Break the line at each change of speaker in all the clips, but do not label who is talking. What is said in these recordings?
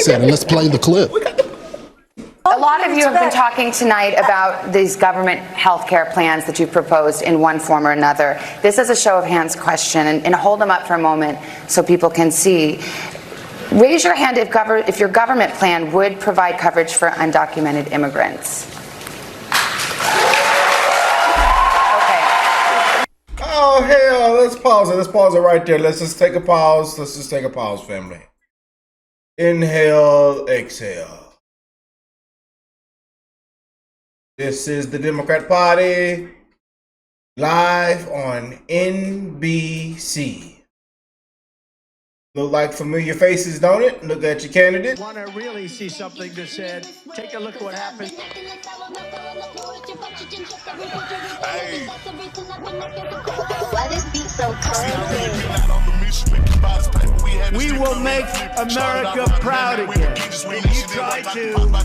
said, and let's play the clip.
A lot of you have been talking tonight about these government health care plans that you've proposed in one form or another. This is a show of hands question, and hold them up for a moment so people can see. Raise your hand if your government plan would provide coverage for undocumented immigrants. Okay.
Oh, hell, let's pause it. Let's pause it right there. Let's just take a pause. Let's just take a pause, family. Inhale, exhale. This is the Democrat Party live on NBC. Look like familiar faces, don't it? Look at your candidate.
Want to really see something that said, take a look at what happened.
Hey. Why this beat so cold?
We will make America proud again. When you try to kill our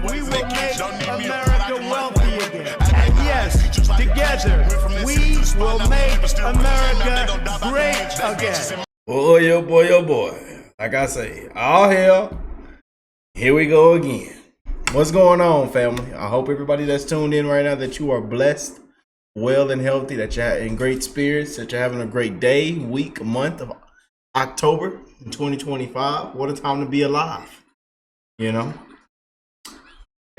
we will make America wealthy again. And yes, together, we will make America great again.
Boy, oh boy, oh boy. Like I say, all hell, here we go again. What's going on, family? I hope everybody that's tuned in right now that you are blessed, well and healthy, that you're in great spirits, that you're having a great day, week, month of October in 2025. What a time to be alive, you know?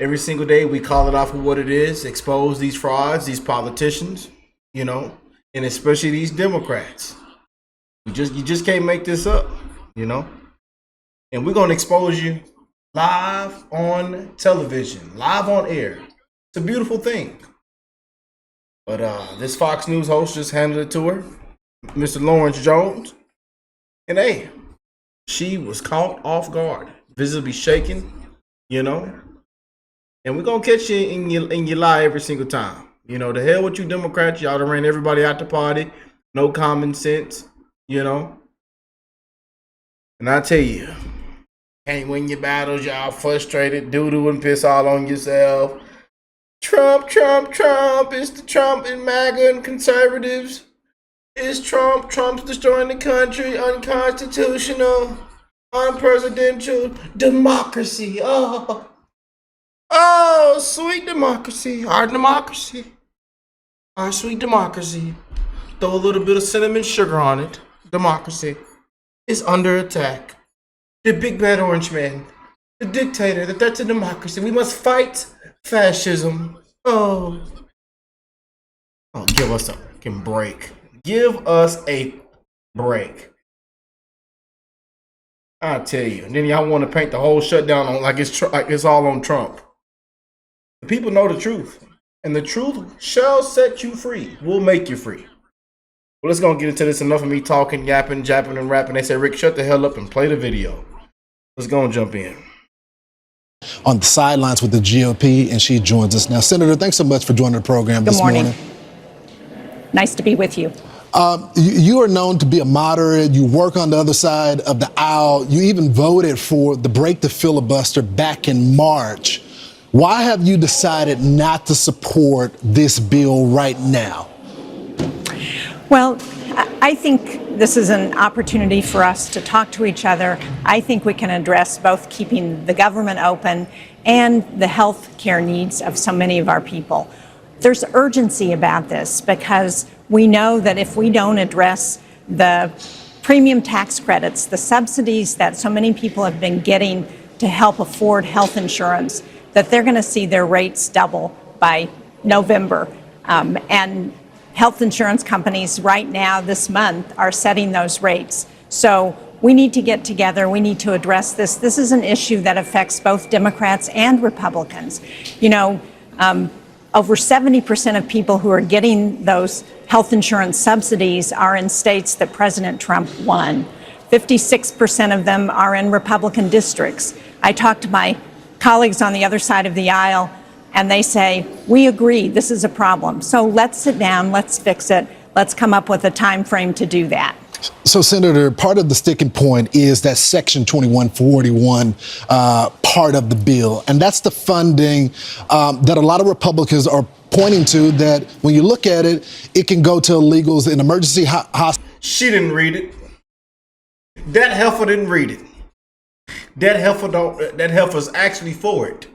Every single day we call it off for what it is, expose these frauds, these politicians, you know, and especially these Democrats. You just can't make this up, you know? And we're going to expose you live on television, live on air. It's a beautiful thing. But this Fox News host just handed it to her, Mr. Lawrence Jones. And hey, she was caught off guard, visibly shaken, you know? And we're going to catch you in your lie every single time. You know, the hell with you Democrats. Y'all done ran everybody out the party. No common sense, you know. And I tell you, can't win your battles. Y'all frustrated, doo-doo and piss all on yourself. Trump, Trump, Trump. It's the Trump and MAGA and conservatives. It's Trump. Trump's destroying the country. Unconstitutional. Unpresidential. Democracy. Oh, sweet democracy, our democracy, our sweet democracy. Throw a little bit of cinnamon sugar on it. Democracy is under attack. The big bad orange man, the dictator, the threat to democracy. We must fight fascism. Oh, give us a fucking break. Give us a break. I tell you. And then y'all want to paint the whole shutdown on like it's all on Trump. The people know the truth, and the truth shall set you free. We'll make you free. Well, let's go get into this. Enough of me talking, yapping, japping, and rapping. They say, Rick, shut the hell up and play the video. Let's go and jump in.
On the sidelines with the GOP, and she joins us now. Senator, thanks so much for joining the program this morning.
Nice to be with you.
You are known to be a moderate. You work on the other side of the aisle. You even voted for the break the filibuster back in March. Why have you decided not to support this bill right now?
Well, I think this is an opportunity for us to talk to each other. I think we can address both keeping the government open and the health care needs of so many of our people. There's urgency about this because we know that if we don't address the premium tax credits, the subsidies that so many people have been getting to help afford health insurance, that they're going to see their rates double by November. And health insurance companies right now this month are setting those rates. So we need to get together. We need to address this. This is an issue that affects both Democrats and Republicans. You know, over 70% of people who are getting those health insurance subsidies are in states that President Trump won. 56% of them are in Republican districts. I talked to my colleagues on the other side of the aisle, and they say, we agree, this is a problem. So let's sit down, let's fix it, let's come up with a time frame to do that.
So, Senator, part of the sticking point is that Section 2141 part of the bill, and that's the funding that a lot of Republicans are pointing to, that when you look at it, it can go to illegals in emergency hospitals.
She didn't read it. That heifer didn't read it. That heifer don't. That heifer's actually for it.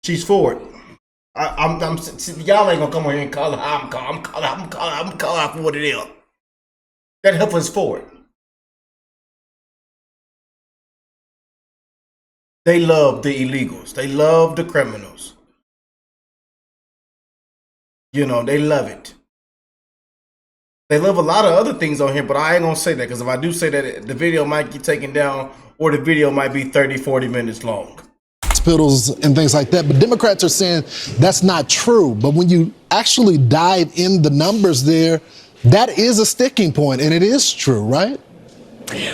She's for it. Y'all ain't gonna come over here and call her. I'm calling her for what it is. That heifer's for it. They love the illegals. They love the criminals. You know, they love it. They love a lot of other things on here, but I ain't gonna say that, because if I do say that, the video might get taken down, or the video might be 30, 40 minutes long.
Hospitals and things like that. But Democrats are saying that's not true. But when you actually dive in the numbers there, that is a sticking point, and it is true, right?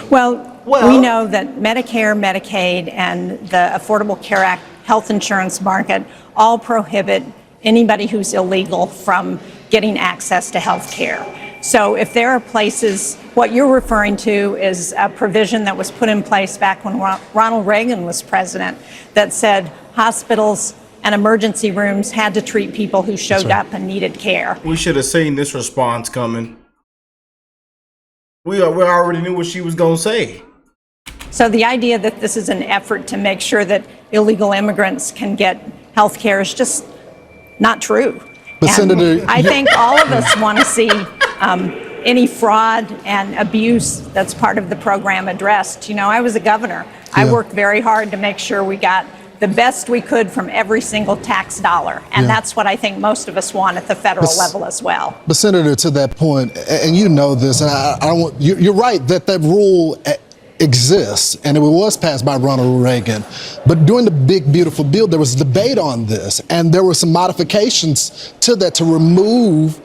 Well, we know that Medicare, Medicaid, and the Affordable Care Act health insurance market all prohibit anybody who's illegal from getting access to health care. So if there are places, what you're referring to is a provision that was put in place back when Ronald Reagan was president that said hospitals and emergency rooms had to treat people who showed up and needed care.
We should have seen this response coming. We already knew what she was going to say.
So the idea that this is an effort to make sure that illegal immigrants can get health care is just not true.
But Senator,
I think all of us want to see any fraud and abuse that's part of the program addressed. You know, I was a governor. I worked very hard to make sure we got the best we could from every single tax dollar. And that's what I think most of us want at the federal level as well.
But Senator, to that point, and you know this, and I don't want, you're right that that rule exists, and it was passed by Ronald Reagan. But during the big, beautiful bill, there was debate on this, and there were some modifications to that to remove,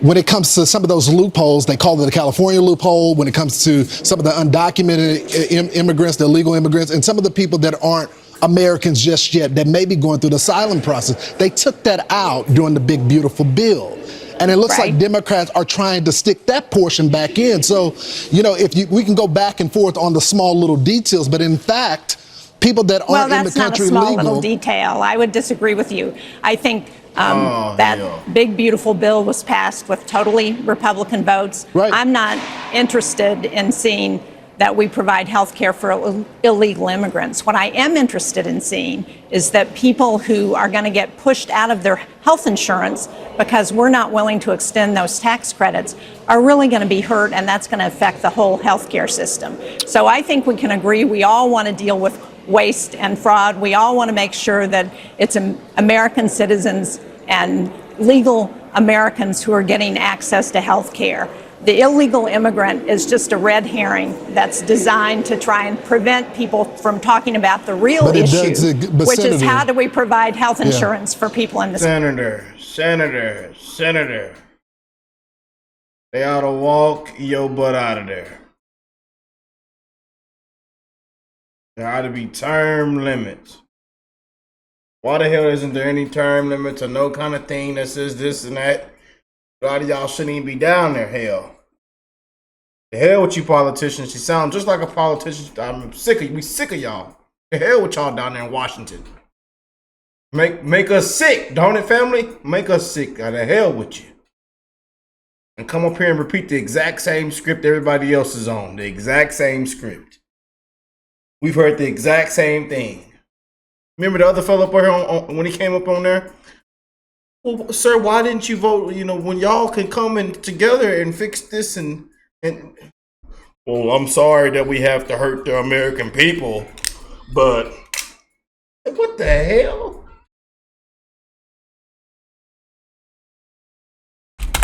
when it comes to some of those loopholes, they call it the California loophole, when it comes to some of the undocumented immigrants, the illegal immigrants, and some of the people that aren't Americans just yet, that may be going through the asylum process. They took that out during the big, beautiful bill. And it looks like Democrats are trying to stick that portion back in. So, you know, we can go back and forth on the small little details, but in fact, people that aren't in the country legal.
Well, that's not a small little detail. I would disagree with you. I think that big, beautiful bill was passed with totally Republican votes. I'm not interested in seeing that we provide health care for illegal immigrants. What I am interested in seeing is that people who are going to get pushed out of their health insurance because we're not willing to extend those tax credits are really going to be hurt, and that's going to affect the whole health care system. So I think we can agree we all want to deal with waste and fraud. We all want to make sure that it's American citizens and legal Americans who are getting access to health care. The illegal immigrant is just a red herring that's designed to try and prevent people from talking about the real issue, which is how do we provide health insurance for people in this
Senator. They ought to walk your butt out of there. There ought to be term limits. Why the hell isn't there any term limits or no kind of thing that says this and that? A lot of y'all shouldn't even be down there, hell. The hell with you politicians. You sound just like a politician. I'm sick of you. We sick of y'all. The hell with y'all down there in Washington. Make us sick, don't it, family? Make us sick. The hell with you. And come up here and repeat the exact same script everybody else is on. The exact same script. We've heard the exact same thing. Remember the other fellow up here when he came up on there? Well, sir, why didn't you vote? You know, when y'all can come in together and fix this and well, I'm sorry that we have to hurt the American people, but what the hell?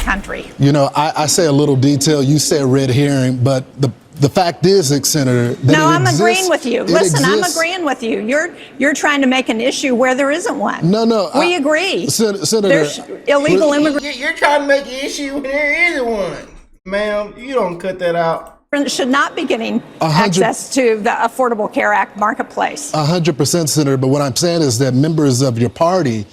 country.
You know, I say a little detail, you say a red herring, but the fact is, Senator, that
no, I'm agreeing with you. Listen, I'm agreeing with you. You're trying to make an issue where there isn't one.
No,
we agree.
Senator,
there's illegal immigrants.
You're trying to make an issue when there isn't one, ma'am. You don't cut that out.
Should not be getting access to the Affordable Care Act marketplace.
100%, Senator. But what I'm saying is that members of your party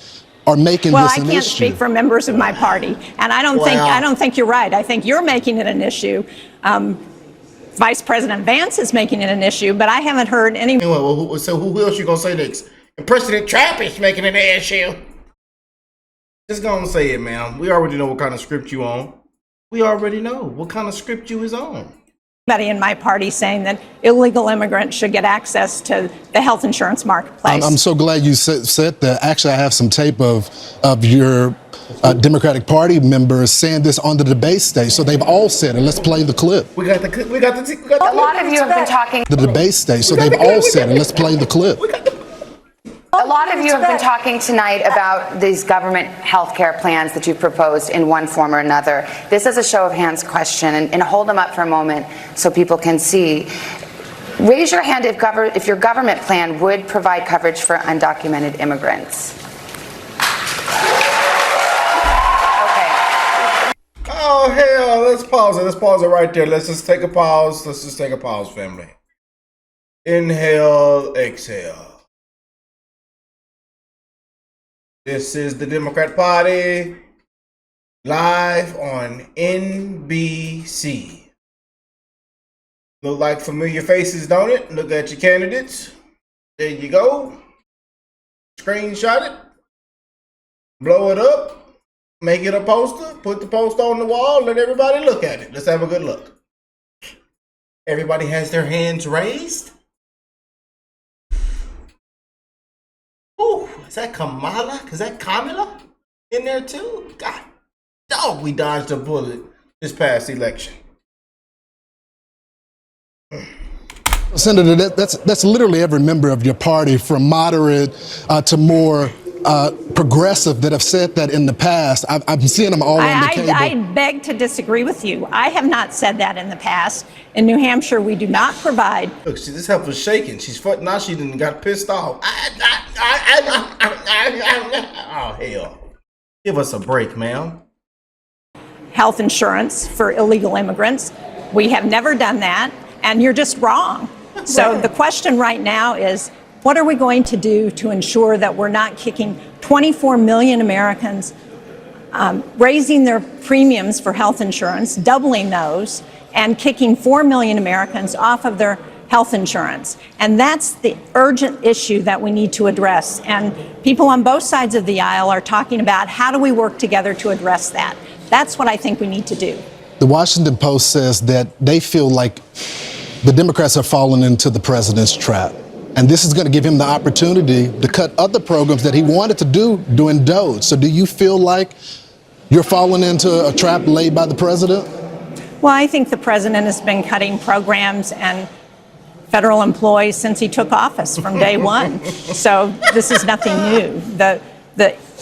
are making this an issue.
Well, I can't speak for members of my party, and I don't think you're right. I think you're making it an issue. Vice President Vance is making it an issue, but I haven't heard any.
Anyway, so who else you gonna say next? And President Trump is making it an issue. Just gonna say it, ma'am. We already know what kind of script you on. We already know what kind of script you is on.
Anybody in my party saying that illegal immigrants should get access to the health insurance marketplace.
I'm so glad you said that. Actually, I have some tape of your Democratic Party members saying this on the debate stage. So they've all said it. Let's play the clip.
We got the clip.
A lot of you have been talking.
The debate stage. So they've all said it. Let's play the clip.
A lot of you have been talking tonight about these government health care plans that you've proposed in one form or another. This is a show of hands question, and hold them up for a moment so people can see. Raise your hand if your government plan would provide coverage for undocumented immigrants. Okay.
Oh, hell, let's pause it. Let's pause it right there. Let's just take a pause. Let's just take a pause, family. Inhale, exhale. This is the Democrat Party live on NBC. Look like familiar faces, don't it? Look at your candidates. There you go. Screenshot it. Blow it up. Make it a poster. Put the poster on the wall. Let everybody look at it. Let's have a good look. Everybody has their hands raised. Ooh, is that Kamala? Is that Kamala in there too? God, dog, we dodged a bullet this past election.
Senator, that's literally every member of your party, from moderate to more progressive, that have said that in the past. I'm seeing them all on the table.
I beg to disagree with you. I have not said that in the past. In New Hampshire, we do not provide.
Look, this help was shaking. Now she done got pissed off. Oh, hell. Give us a break, ma'am.
Health insurance for illegal immigrants. We have never done that, and you're just wrong. So the question right now is, what are we going to do to ensure that we're not kicking 24 million Americans, raising their premiums for health insurance, doubling those, and kicking 4 million Americans off of their health insurance? And that's the urgent issue that we need to address. And people on both sides of the aisle are talking about, how do we work together to address that? That's what I think we need to do.
The Washington Post says that they feel like the Democrats have fallen into the president's trap. And this is going to give him the opportunity to cut other programs that he wanted to do during DOGE. So do you feel like you're falling into a trap laid by the president?
Well, I think the president has been cutting programs and federal employees since he took office from day one. So this is nothing new. The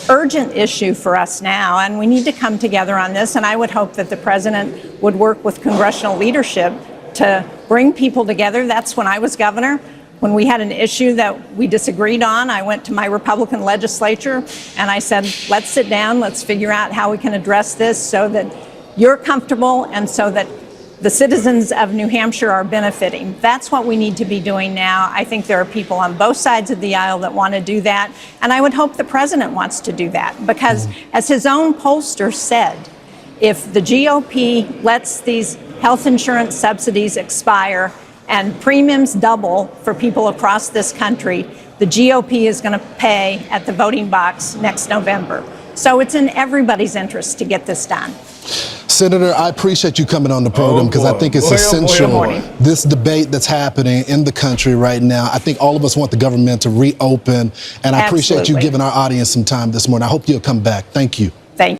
urgent issue for us now, and we need to come together on this, and I would hope that the president would work with congressional leadership to bring people together. That's when I was governor. When we had an issue that we disagreed on, I went to my Republican legislature and I said, let's sit down, let's figure out how we can address this so that you're comfortable and so that the citizens of New Hampshire are benefiting. That's what we need to be doing now. I think there are people on both sides of the aisle that want to do that, and I would hope the president wants to do that, because as his own pollster said, if the GOP lets these health insurance subsidies expire and premiums double for people across this country, the GOP is going to pay at the voting box next November. So it's in everybody's interest to get this done.
Senator, I appreciate you coming on the program, because I think it's essential, this debate that's happening in the country right now. I think all of us want the government to reopen, and I appreciate you giving our audience some time this morning. I hope you'll come back. Thank you.